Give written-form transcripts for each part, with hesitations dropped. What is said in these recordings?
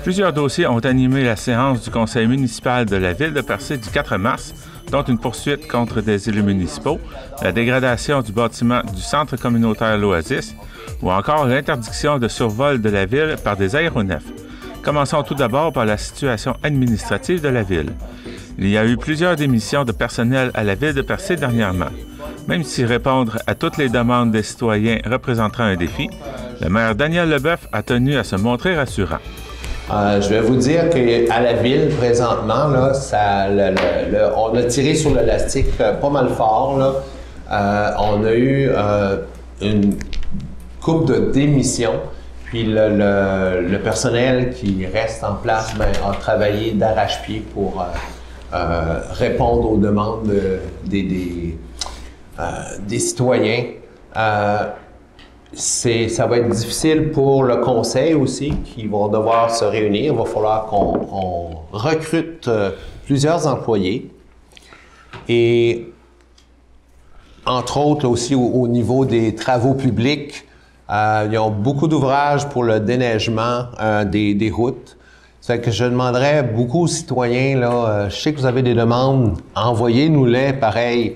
Plusieurs dossiers ont animé la séance du conseil municipal de la ville de Percé du 4 mars, dont une poursuite contre des élus municipaux, la dégradation du bâtiment du centre communautaire L'Oasis ou encore l'interdiction de survol de la ville par des aéronefs. Commençons tout d'abord par la situation administrative de la ville. Il y a eu plusieurs démissions de personnel à la ville de Percé dernièrement. Même si répondre à toutes les demandes des citoyens représenterait un défi, le maire Daniel Leboeuf a tenu à se montrer rassurant. Je vais vous dire qu'à la ville, présentement, là, on a tiré sur l'élastique pas mal fort. Là. On a eu une couple de démissions, puis le personnel qui reste en place a travaillé d'arrache-pied pour répondre aux demandes des citoyens. Ça va être difficile pour le conseil aussi, qui vont devoir se réunir. Il va falloir qu'on recrute plusieurs employés. Et entre autres aussi au niveau des travaux publics, il y a beaucoup d'ouvrages pour le déneigement des routes. Ça fait que je demanderais beaucoup aux citoyens, là, je sais que vous avez des demandes, envoyez-nous-les pareil,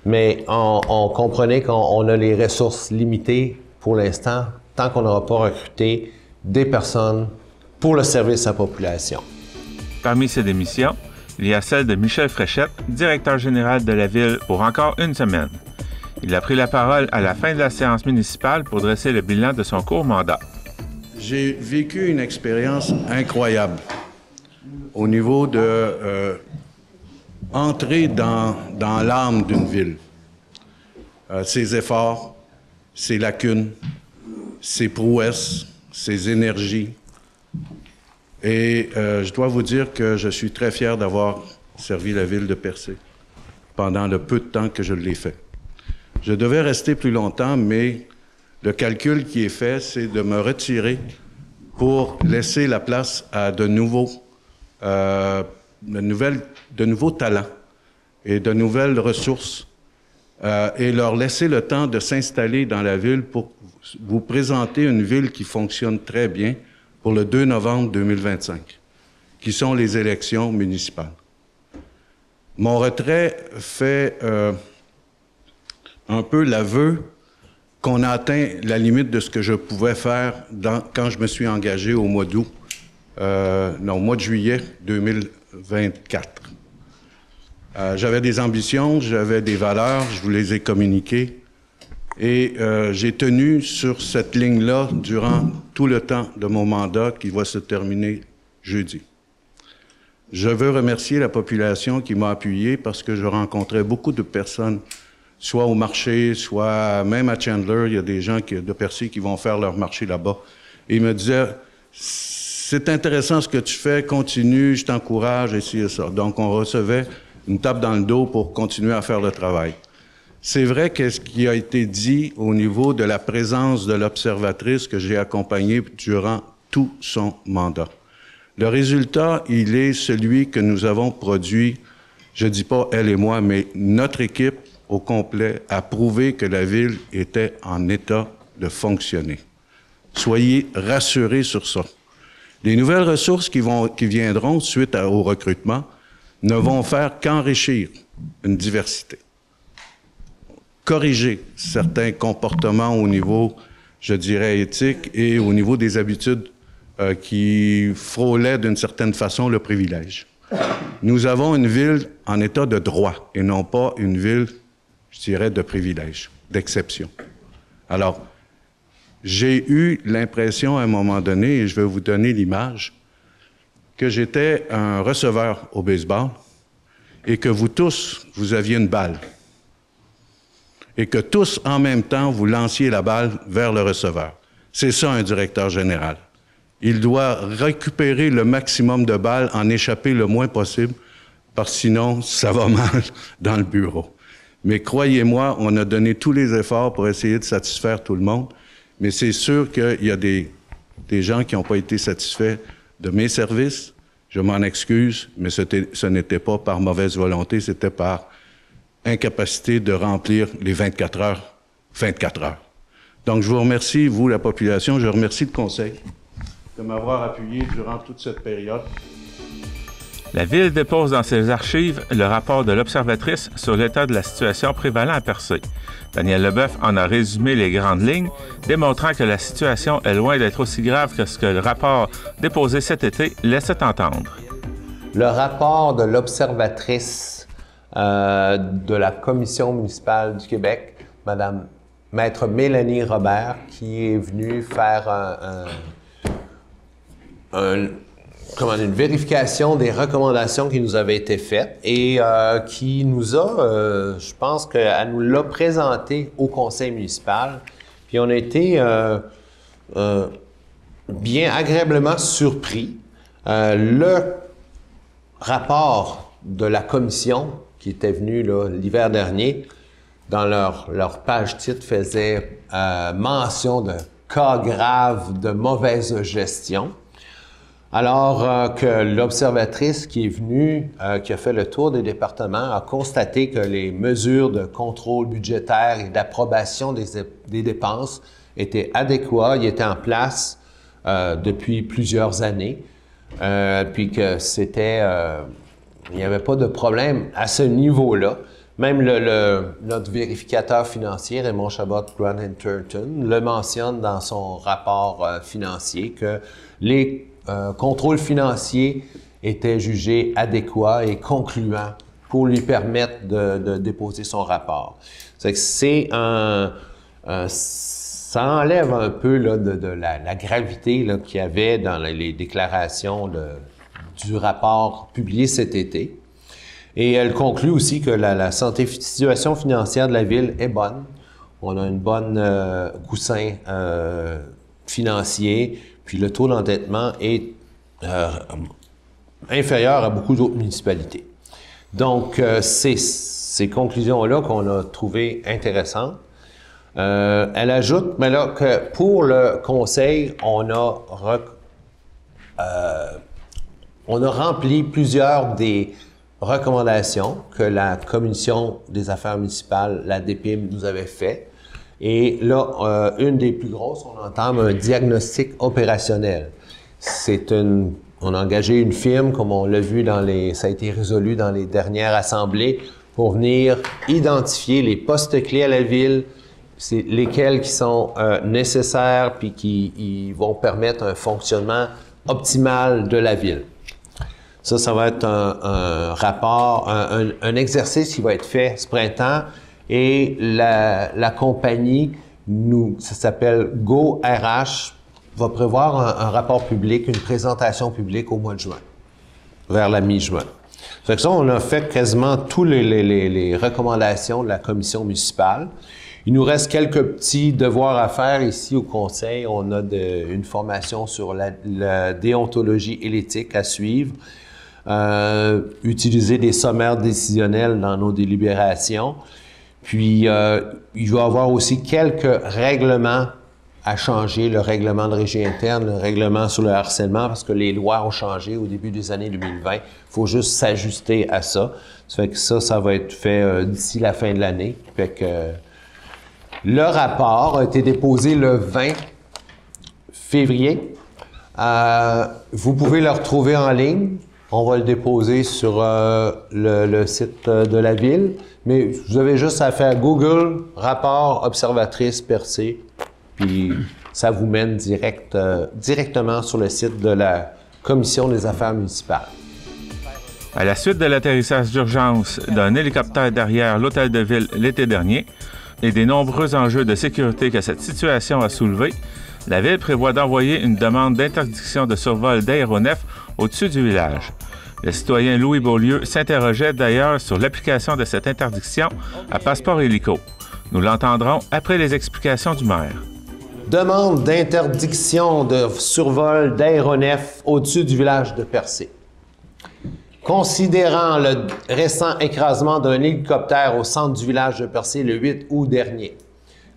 mais on comprenait qu'on a les ressources limitées pour l'instant, tant qu'on n'aura pas recruté des personnes pour le service à la population. Parmi ces démissions, il y a celle de Michel Fréchette, directeur général de la ville pour encore une semaine. Il a pris la parole à la fin de la séance municipale pour dresser le bilan de son court mandat. J'ai vécu une expérience incroyable au niveau de entrer dans l'âme d'une ville. Ses efforts, ses lacunes, ses prouesses, ses énergies. Et je dois vous dire que je suis très fier d'avoir servi la ville de Percé pendant le peu de temps que je l'ai fait. Je devais rester plus longtemps, mais le calcul qui est fait, c'est de me retirer pour laisser la place à de nouveaux talents et de nouvelles ressources et leur laisser le temps de s'installer dans la ville pour vous présenter une ville qui fonctionne très bien pour le 2 novembre 2025, qui sont les élections municipales. Mon retrait fait un peu l'aveu qu'on a atteint la limite de ce que je pouvais faire quand je me suis engagé au mois d'août, au mois de juillet 2024. J'avais des ambitions, j'avais des valeurs, je vous les ai communiquées et j'ai tenu sur cette ligne-là durant tout le temps de mon mandat qui va se terminer jeudi. Je veux remercier la population qui m'a appuyé parce que je rencontrais beaucoup de personnes, soit au marché, soit même à Chandler, il y a des gens de Percé qui vont faire leur marché là-bas. Et ils me disaient, c'est intéressant ce que tu fais, continue, je t'encourage, et ci et ça. Donc on recevait une tape dans le dos pour continuer à faire le travail. C'est vrai que ce qui a été dit au niveau de la présence de l'observatrice que j'ai accompagnée durant tout son mandat. Le résultat, il est celui que nous avons produit, je ne dis pas elle et moi, mais notre équipe au complet a prouvé que la ville était en état de fonctionner. Soyez rassurés sur ça. Les nouvelles ressources qui viendront suite au recrutement ne vont faire qu'enrichir une diversité. Corriger certains comportements au niveau, je dirais, éthique et au niveau des habitudes qui frôlaient d'une certaine façon le privilège. Nous avons une ville en état de droit et non pas une ville, je dirais, de privilège, d'exception. Alors, j'ai eu l'impression à un moment donné, et je vais vous donner l'image, que j'étais un receveur au baseball et que vous tous, vous aviez une balle. Et que tous, en même temps, vous lanciez la balle vers le receveur. C'est ça, un directeur général. Il doit récupérer le maximum de balles, en échapper le moins possible, parce que sinon, ça va mal dans le bureau. Mais croyez-moi, on a donné tous les efforts pour essayer de satisfaire tout le monde, mais c'est sûr qu'il y a des gens qui n'ont pas été satisfaits de mes services. Je m'en excuse, mais ce n'était pas par mauvaise volonté, c'était par incapacité de remplir les 24 heures. Donc, je vous remercie, vous, la population, je remercie le Conseil de m'avoir appuyé durant toute cette période. La Ville dépose dans ses archives le rapport de l'Observatrice sur l'état de la situation prévalant à Percé. Daniel Leboeuf en a résumé les grandes lignes, démontrant que la situation est loin d'être aussi grave que ce que le rapport déposé cet été laissait entendre. Le rapport de l'Observatrice de la Commission municipale du Québec, Maître Mélanie Robert, qui est venue faire une vérification des recommandations qui nous avaient été faites et qui nous a, je pense qu'elle nous l'a présenté au conseil municipal. Puis on a été bien agréablement surpris. Le rapport de la commission qui était venue l'hiver dernier, dans leur page titre, faisait mention de cas graves de mauvaise gestion. Alors que l'observatrice qui est venue, qui a fait le tour des départements, a constaté que les mesures de contrôle budgétaire et d'approbation des dépenses étaient adéquats, ils étaient en place depuis plusieurs années, puis que il n'y avait pas de problème à ce niveau-là. Même notre vérificateur financier, Raymond Chabot-Grant Thornton, le mentionne dans son rapport financier que les contrôles financiers étaient jugés adéquats et concluants pour lui permettre de déposer son rapport. C'est ça enlève un peu de la gravité qu'il y avait dans les déclarations du rapport publié cet été. Et elle conclut aussi que la situation financière de la Ville est bonne. On a une bonne coussin financier, puis le taux d'endettement est inférieur à beaucoup d'autres municipalités. Donc, c'est ces conclusions-là qu'on a trouvées intéressantes. Elle ajoute, mais là, que pour le conseil, on a rempli plusieurs des recommandations que la Commission des affaires municipales, la DPIM, nous avait fait. Et là, une des plus grosses, on entame un diagnostic opérationnel. On a engagé une firme, comme on l'a vu ça a été résolu dans les dernières assemblées, pour venir identifier les postes clés à la Ville, lesquels qui sont nécessaires puis qui vont permettre un fonctionnement optimal de la Ville. Ça va être un rapport, un exercice qui va être fait ce printemps et la compagnie, ça s'appelle GoRH, va prévoir un rapport public, une présentation publique au mois de juin, vers la mi-juin. Fait que ça, on a fait quasiment toutes les recommandations de la commission municipale. Il nous reste quelques petits devoirs à faire ici au conseil. On a une formation sur la déontologie et l'éthique à suivre. Utiliser des sommaires décisionnels dans nos délibérations. Puis, il va y avoir aussi quelques règlements à changer, le règlement de régie interne, le règlement sur le harcèlement, parce que les lois ont changé au début des années 2020. Il faut juste s'ajuster à ça. Ça fait que ça va être fait d'ici la fin de l'année. Fait que le rapport a été déposé le 20 février. Vous pouvez le retrouver en ligne. On va le déposer sur le site de la Ville. Mais vous avez juste à faire Google, rapport observatrice Percé, puis ça vous mène directement sur le site de la Commission des affaires municipales. À la suite de l'atterrissage d'urgence d'un hélicoptère derrière l'hôtel de ville l'été dernier et des nombreux enjeux de sécurité que cette situation a soulevés, la Ville prévoit d'envoyer une demande d'interdiction de survol d'aéronefs au-dessus du village. Le citoyen Louis Beaulieu s'interrogeait d'ailleurs sur l'application de cette interdiction à Passeport Hélico. Nous l'entendrons après les explications du maire. Demande d'interdiction de survol d'aéronefs au-dessus du village de Percé. Considérant le récent écrasement d'un hélicoptère au centre du village de Percé le 8 août dernier,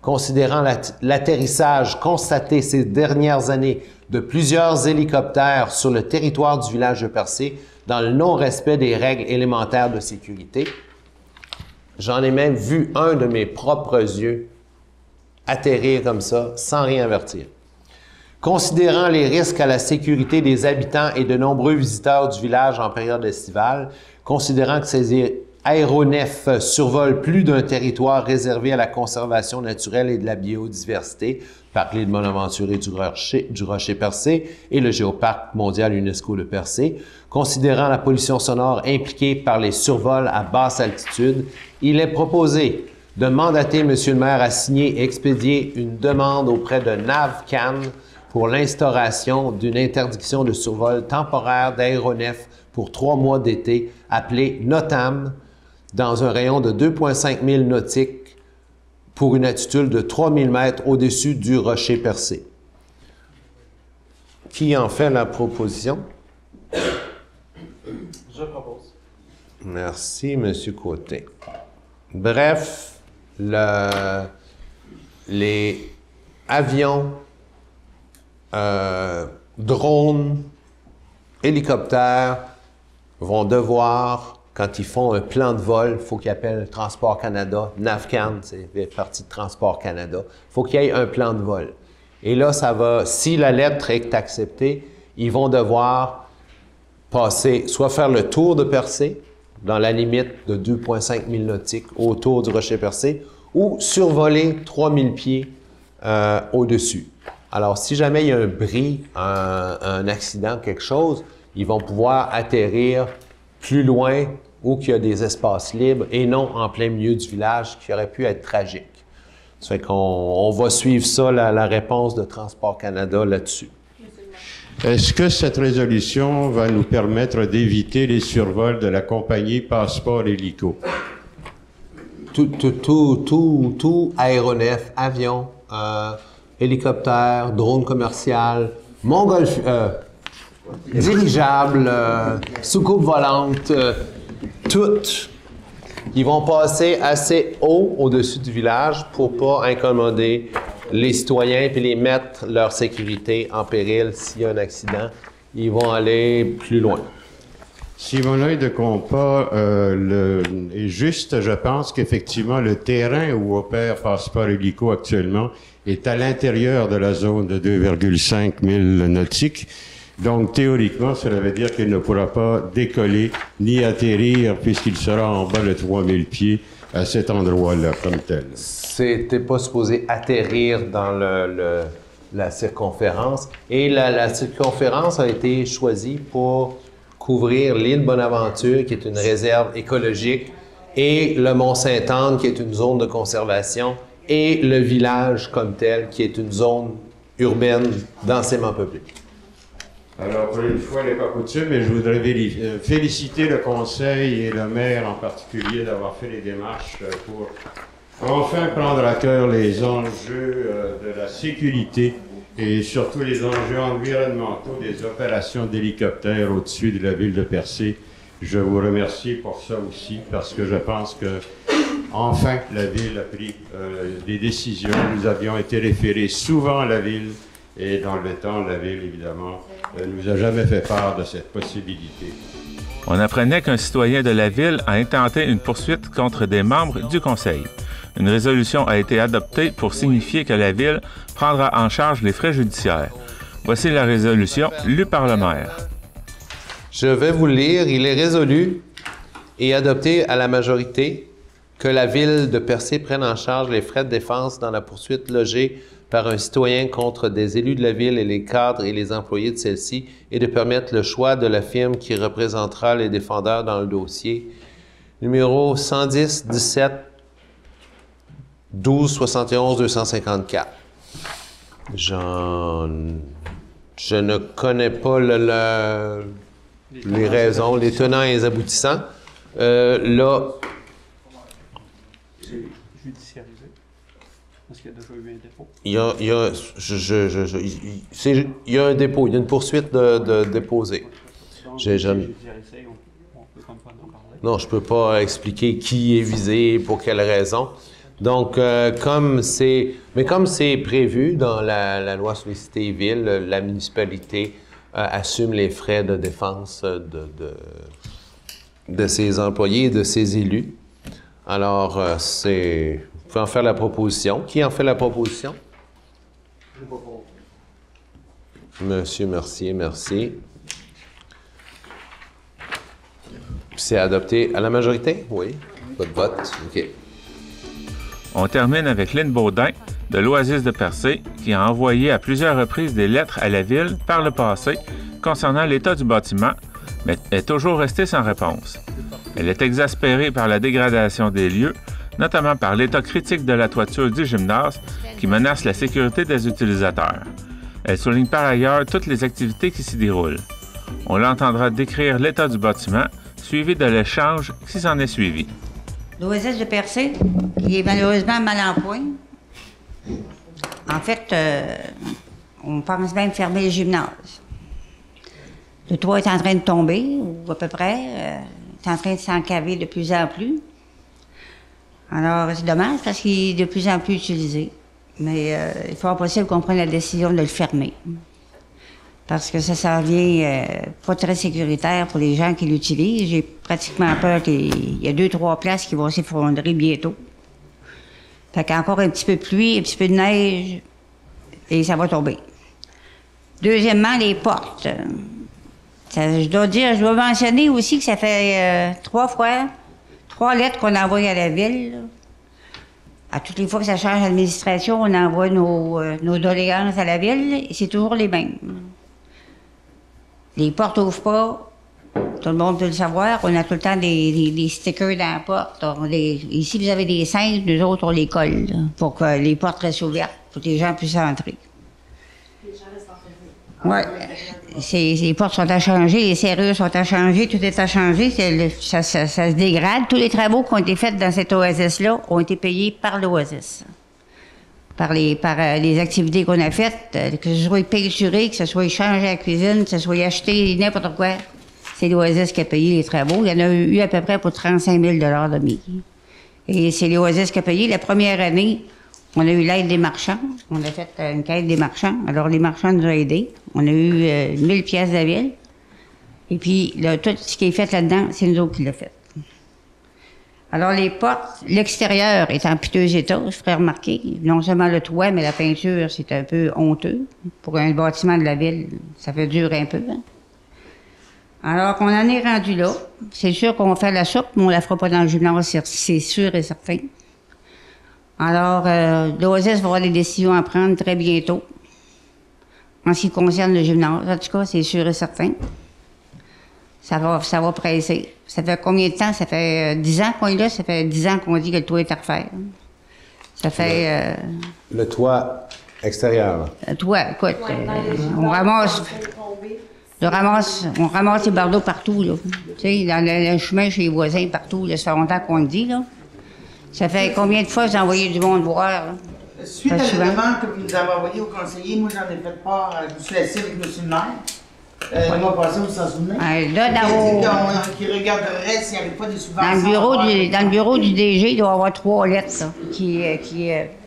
considérant l'atterrissage constaté ces dernières années de plusieurs hélicoptères sur le territoire du village de Percé dans le non-respect des règles élémentaires de sécurité, j'en ai même vu un de mes propres yeux atterrir comme ça, sans rien avertir. Considérant les risques à la sécurité des habitants et de nombreux visiteurs du village en période estivale, considérant que ces aéronefs survolent plus d'un territoire réservé à la conservation naturelle et de la biodiversité, parc l'île Bonaventure et du Rocher Percé et le Géoparc mondial UNESCO de Percé, considérant la pollution sonore impliquée par les survols à basse altitude, il est proposé de mandater M. le maire à signer et expédier une demande auprès de NAVCAN pour l'instauration d'une interdiction de survol temporaire d'aéronefs pour 3 mois d'été, appelée NOTAM, dans un rayon de 2,5 milles nautiques pour une altitude de 3000 mètres au-dessus du Rocher Percé. Qui en fait la proposition? Je propose. Merci, M. Côté. Bref, les avions, drones, hélicoptères vont devoir, quand ils font un plan de vol, il faut qu'ils appellent Transport Canada, NAVCAN, c'est partie de Transport Canada, il faut qu'il y ait un plan de vol. Et là, ça va, si la lettre est acceptée, ils vont devoir passer, soit faire le tour de Percé, dans la limite de 2,5 milles nautiques autour du Rocher Percé, ou survoler 3000 pieds au-dessus. Alors, si jamais il y a un bris, un accident, quelque chose, ils vont pouvoir atterrir plus loin où il y a des espaces libres et non en plein milieu du village qui aurait pu être tragique. Ça fait qu'on va suivre ça, la réponse de Transport Canada là-dessus. Est-ce que cette résolution va nous permettre d'éviter les survols de la compagnie Passeport Hélico? Tout aéronef, avion, hélicoptère, drone commercial, dirigeable, soucoupe volante, toutes, ils vont passer assez haut au-dessus du village pour pas incommoder les citoyens puis les mettre leur sécurité en péril s'il y a un accident. Ils vont aller plus loin. Si mon œil de compas est juste, je pense qu'effectivement, le terrain où opère Passeport Hélico actuellement est à l'intérieur de la zone de 2,5 milles nautiques. Donc, théoriquement, cela veut dire qu'il ne pourra pas décoller ni atterrir puisqu'il sera en bas de 3000 pieds à cet endroit-là comme tel. C'était pas supposé atterrir dans la circonférence. Et la circonférence a été choisie pour couvrir l'île Bonaventure, qui est une réserve écologique, et le Mont-Sainte-Anne, qui est une zone de conservation, et le village comme tel, qui est une zone urbaine densément peuplée. Alors, pour une fois, n'est pas coutume, mais je voudrais féliciter le conseil et le maire en particulier d'avoir fait les démarches pour enfin prendre à cœur les enjeux de la sécurité et surtout les enjeux environnementaux des opérations d'hélicoptères au-dessus de la ville de Percé. Je vous remercie pour ça aussi, parce que je pense que enfin la ville a pris des décisions. Nous avions été référés souvent à la ville, et dans le temps, la ville, évidemment, ne nous a jamais fait part de cette possibilité. On apprenait qu'un citoyen de la ville a intenté une poursuite contre des membres du conseil. Une résolution a été adoptée pour signifier que la ville prendra en charge les frais judiciaires. Voici la résolution lue par le maire. Je vais vous lire. Il est résolu et adopté à la majorité que la ville de Percé prenne en charge les frais de défense dans la poursuite logée par un citoyen contre des élus de la ville et les cadres et les employés de celle-ci et de permettre le choix de la firme qui représentera les défendeurs dans le dossier. Numéro 110 17 12 71 254. Je ne connais pas les raisons, les tenants et les aboutissants. Là... Judiciarisé. Est-ce qu'il y a déjà eu un dépôt? Il y a un dépôt, il y a une poursuite de déposée. J'ai jamais... On peut comme pas en parler. Non, je ne peux pas expliquer qui est visé, pour quelle raison. Donc, comme c'est prévu dans la loi sur les cités et villes, la municipalité assume les frais de défense de ses employés et de ses élus. Alors, vous pouvez en faire la proposition. Qui en fait la proposition? Je propose. Monsieur Mercier, merci. C'est adopté à la majorité? Oui. Votre vote? OK. On termine avec Lynn Baudin, de l'Oasis de Percé, qui a envoyé à plusieurs reprises des lettres à la Ville par le passé concernant l'état du bâtiment, mais est toujours restée sans réponse. Elle est exaspérée par la dégradation des lieux, notamment par l'état critique de la toiture du gymnase qui menace la sécurité des utilisateurs. Elle souligne par ailleurs toutes les activités qui s'y déroulent. On l'entendra décrire l'état du bâtiment, suivi de l'échange qui s'en est suivi. L'Oasis de Percé, qui est malheureusement mal en point. En fait, on pense même fermer le gymnase. Le toit est en train de tomber, ou à peu près. C'est en train de s'encaver de plus en plus. Alors, c'est dommage parce qu'il est de plus en plus utilisé. Mais il faut possible qu'on prenne la décision de le fermer. Parce que ça s'en vient pas très sécuritaire pour les gens qui l'utilisent. J'ai pratiquement peur qu'il y a 2-3 places qui vont s'effondrer bientôt. Fait qu'encore un petit peu de pluie, un petit peu de neige, et ça va tomber. Deuxièmement, les portes. Je dois mentionner aussi que ça fait 3 lettres qu'on envoie à la Ville. Là. À toutes les fois que ça change d'administration, on envoie nos doléances à la Ville, et c'est toujours les mêmes. Les portes n'ouvrent pas, tout le monde peut le savoir. On a tout le temps des stickers dans la porte. Ici, vous avez des cintres, nous autres, on les colle là, pour que les portes restent ouvertes, pour que les gens puissent entrer. Les gens restent enfermés. Oui. Les portes sont à changer, les serrures sont à changer, tout est à changer. Ça se dégrade. Tous les travaux qui ont été faits dans cette oasis-là ont été payés par l'oasis. Par les activités qu'on a faites, que ce soit peinturé, que ce soit échangé à la cuisine, que ce soit acheté n'importe quoi. C'est l'Oasis qui a payé les travaux. Il y en a eu à peu près pour 35 000 de mis. Et c'est l'Oasis qui a payé. La première année, on a eu l'aide des marchands. On a fait une quête des marchands. Alors, les marchands nous ont aidés. On a eu 1000 pièces de la Ville. Et puis, tout ce qui est fait là-dedans, c'est nous autres qui l'a fait. Alors, les portes, l'extérieur est en piteux état, je ferais remarquer. Non seulement le toit, mais la peinture, c'est un peu honteux. Pour un bâtiment de la Ville, ça fait dur un peu. Hein? Alors qu'on en est rendu là. C'est sûr qu'on va faire la soupe, mais on la fera pas dans le gymnase, c'est sûr et certain. Alors, l'OASIS va avoir des décisions à prendre très bientôt. En ce qui concerne le gymnase, en tout cas, c'est sûr et certain. Ça va presser. Ça fait combien de temps? Ça fait 10 ans qu'on est là. Ça fait 10 ans qu'on dit que le toit est à refaire. Ça fait... Le toit extérieur. Le toit, écoute, on ramasse les bardeaux partout, là. Tu sais, dans le chemin chez les voisins, partout, là, ça fait longtemps qu'on le dit, là. Ça fait combien de fois vous envoyez du monde voir, là? Suite à la demande que vous nous avez envoyée au conseiller, moi j'en ai fait part, je me suis assis avec M. le maire. Le mois passé, vous s'en souvenez? Là, qui regarderait s'il n'y avait pas des subventions. Dans le bureau du DG, il doit y avoir 3 lettres, là, qui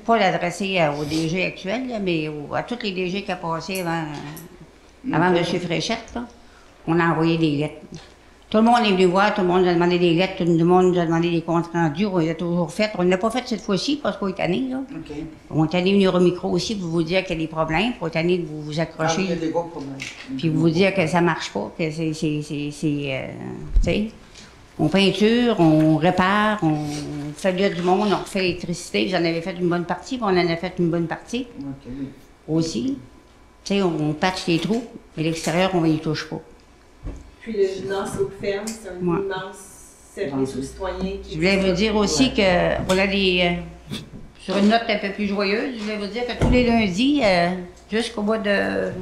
pas l'adresser au DG actuel, là, mais à tous les DG qui ont passé avant M. Fréchette, là, on a envoyé des lettres. Tout le monde est venu voir, tout le monde nous a demandé des lettres, tout le monde nous a demandé des comptes rendus, on les a toujours fait. On ne l'a pas fait cette fois-ci parce qu'on est tanné, là. Okay. On est tanné venir au micro aussi pour vous dire qu'il y a des problèmes, pour être tanné de vous accrocher. Il y a des gros problèmes. Puis vous dire que ça marche pas, que tu sais, on peinture, on répare, on fait le du monde, on refait l'électricité. J'en avais fait une bonne partie, puis on en a fait une bonne partie aussi. Tu sais, on patche les trous, mais l'extérieur, on ne y touche pas. Puis le gymnase aux fermes, c'est un immense service aux citoyens. Je voulais vous dire aussi qu'on a des... sur une note un peu plus joyeuse, je voulais vous dire que tous les lundis, jusqu'au mois de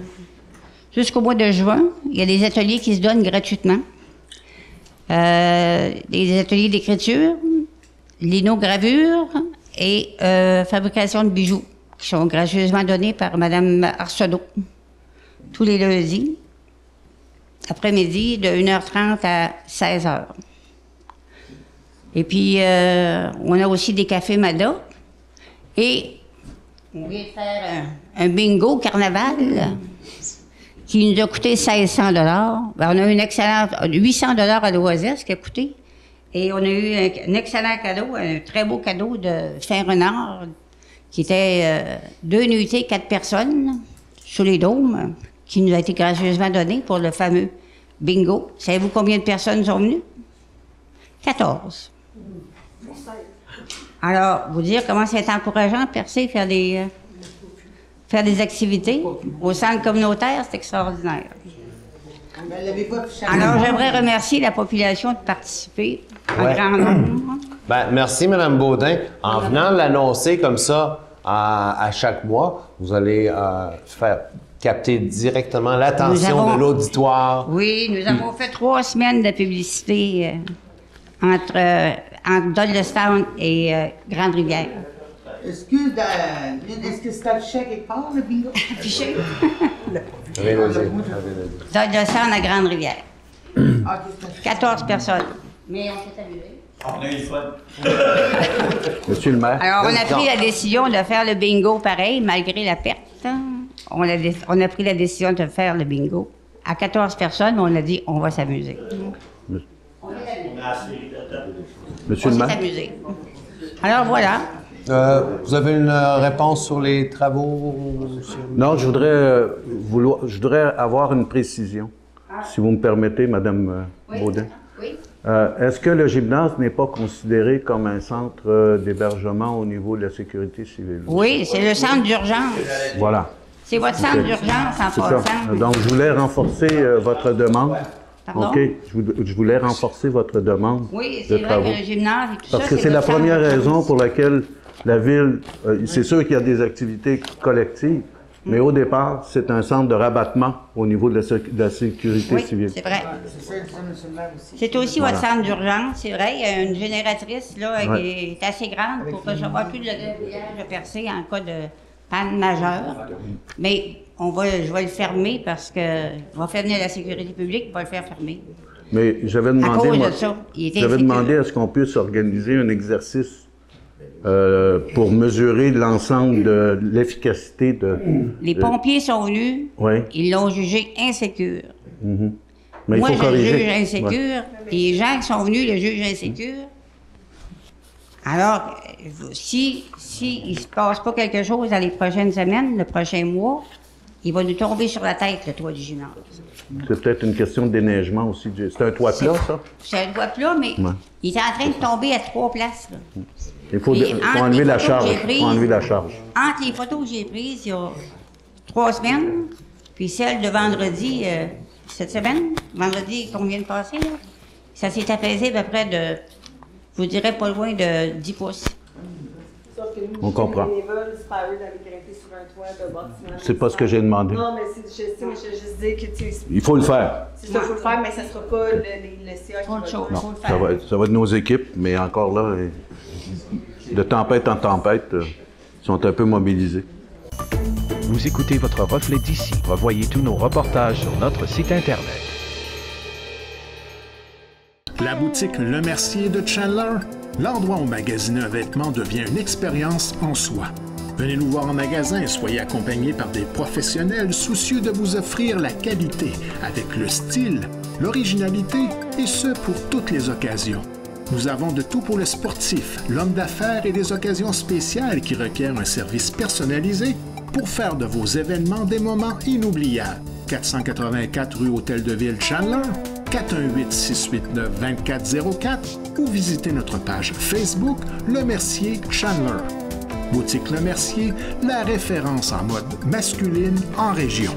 juin, il y a des ateliers qui se donnent gratuitement. Des ateliers d'écriture, linogravure et fabrication de bijoux qui sont gracieusement donnés par Mme Arsenault tous les lundis. Après-midi, de 1h30 à 16h. Et puis, on a aussi des cafés Mada. Et on vient de faire un bingo carnaval qui nous a coûté 1600 $. Ben, on a eu une excellente... 800 $ à l'Oasis qui a coûté. Et on a eu un excellent cadeau, un très beau cadeau de Fin-Renard, qui était 2 nuitées, 4 personnes, sous les dômes, qui nous a été gracieusement donné pour le fameux bingo. Savez-vous combien de personnes sont venues? 14. Alors, vous dire comment c'est encourageant, Percé, faire des activités au centre communautaire, c'est extraordinaire. Alors, j'aimerais remercier la population de participer en grand nombre. Ben, merci, Mme Baudin. En venant l'annoncer comme ça à chaque mois, vous allez faire capter directement l'attention de l'auditoire. Oui, nous avons fait 3 semaines de publicité entre Dodgestown et Grande-Rivière. Est-ce que c'est affiché quelque part, le bingo? Affiché? Dodgestown à Grande-Rivière. 14 personnes. Mais on s'est amusé. On a eu le fun. Monsieur le maire. Alors, on a pris la décision de faire le bingo pareil, malgré la perte. On a pris la décision de faire le bingo. À 14 personnes, on a dit, on va s'amuser. Monsieur le maire. On s'est amusé. Alors, voilà. Vous avez une réponse sur les travaux? Non, je voudrais avoir une précision, si vous me permettez, Mme Baudin. Oui. Est-ce que le gymnase n'est pas considéré comme un centre d'hébergement au niveau de la sécurité civile? Oui, c'est le centre d'urgence. Voilà. C'est votre centre d'urgence en passant. Donc, je voulais renforcer votre demande. Pardon? OK. Je voulais renforcer votre demande. Oui, c'est vrai que le gymnase et tout ça. Parce que c'est la première raison pour laquelle la ville, c'est sûr qu'il y a des activités collectives, mais au départ, c'est un centre de rabattement au niveau de la sécurité civile. C'est vrai. C'est aussi votre centre d'urgence, c'est vrai. Il y a une génératrice là, qui est assez grande pour recevoir plus de grillage percé en cas de panne majeure. Mais je vais le fermer parce que va faire venir la sécurité publique, on va le faire fermer. Mais j'avais demandé à ce qu'on puisse organiser un exercice pour mesurer l'ensemble de l'efficacité de... Les pompiers sont venus, ils l'ont jugé insécure. Mais moi, il faut je corriger. le juge insécure, les gens qui sont venus le jugent insécure. Alors, si il ne se passe pas quelque chose dans les prochaines semaines, le prochain mois, il va nous tomber sur la tête, le toit du gymnase. C'est peut-être une question de déneigement aussi. C'est un toit plat, ça? C'est un toit plat, mais il est en train de tomber à 3 places. Là. Il faut enlever la charge. Entre les photos que j'ai prises il y a 3 semaines, puis celle de vendredi, cette semaine, vendredi qu'on vient de passer, là, ça s'est apaisé à peu près de, je vous dirais, pas loin de 10 pouces. Sauf que nous, on comprend. Les bénévoles, c'est pas eux d'aller grimper sur un toit de bâtiment. C'est pas ce que j'ai demandé. Non, mais je sais, mais je veux juste dire que il faut le faire. C'est ça, il faut le faire, mais ça sera pas le CA qui va le faire. Non, ça va être nos équipes, mais encore là, de tempête en tempête, ils sont un peu mobilisés. Vous écoutez votre reflet d'ici. Revoyez tous nos reportages sur notre site Internet. La boutique Le Mercier de Chandler, l'endroit où magasiner un vêtement devient une expérience en soi. Venez nous voir en magasin et soyez accompagnés par des professionnels soucieux de vous offrir la qualité avec le style, l'originalité et ce pour toutes les occasions. Nous avons de tout pour le sportif, l'homme d'affaires et des occasions spéciales qui requièrent un service personnalisé pour faire de vos événements des moments inoubliables. 484 rue Hôtel de Ville Chandler, 418-689-2404 ou visitez notre page Facebook Le Mercier Chandler. Boutique Le Mercier, la référence en mode masculine en région.